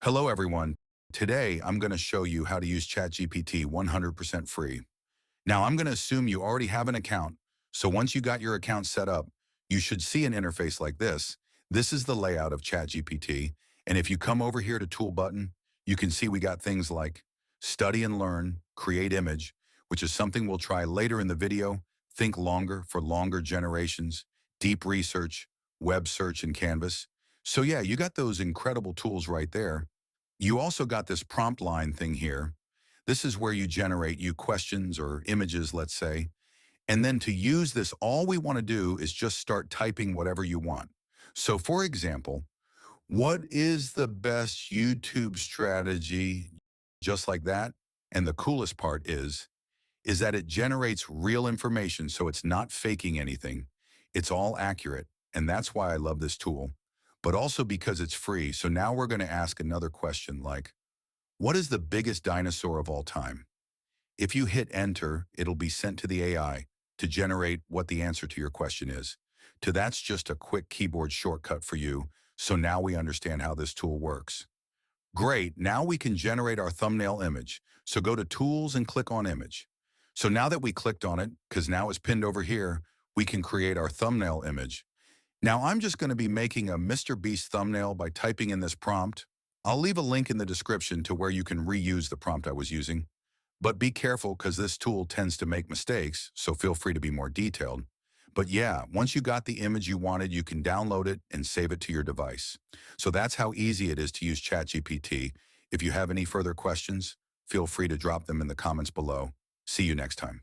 Hello, everyone. Today, I'm going to show you how to use ChatGPT 100% free. Now, I'm going to assume you already have an account. So once you got your account set up, you should see an interface like this. This is the layout of ChatGPT. And if you come over here to Tool button, you can see we got things like Study and Learn, Create Image, which is something we'll try later in the video, Think Longer for longer generations, Deep Research, Web Search, and Canvas. So yeah, you got those incredible tools right there. You also got this prompt line thing here. This is where you generate questions or images, let's say. And then to use this, all we want to do is just start typing whatever you want. So for example, what is the best YouTube strategy? Just like that. And the coolest part is that it generates real information. So it's not faking anything. It's all accurate. And that's why I love this tool, but also because it's free. So now we're going to ask another question like, what is the biggest dinosaur of all time? If you hit enter, it'll be sent to the AI to generate what the answer to your question is. To that's just a quick keyboard shortcut for you. So now we understand how this tool works. Great, now we can generate our thumbnail image. So go to Tools and click on Image. So now that we clicked on it, because now it's pinned over here, we can create our thumbnail image. Now I'm just going to be making a Mr. Beast thumbnail by typing in this prompt. I'll leave a link in the description to where you can reuse the prompt I was using. But be careful because this tool tends to make mistakes, so feel free to be more detailed. But yeah, once you got the image you wanted, you can download it and save it to your device. So that's how easy it is to use ChatGPT. If you have any further questions, feel free to drop them in the comments below. See you next time.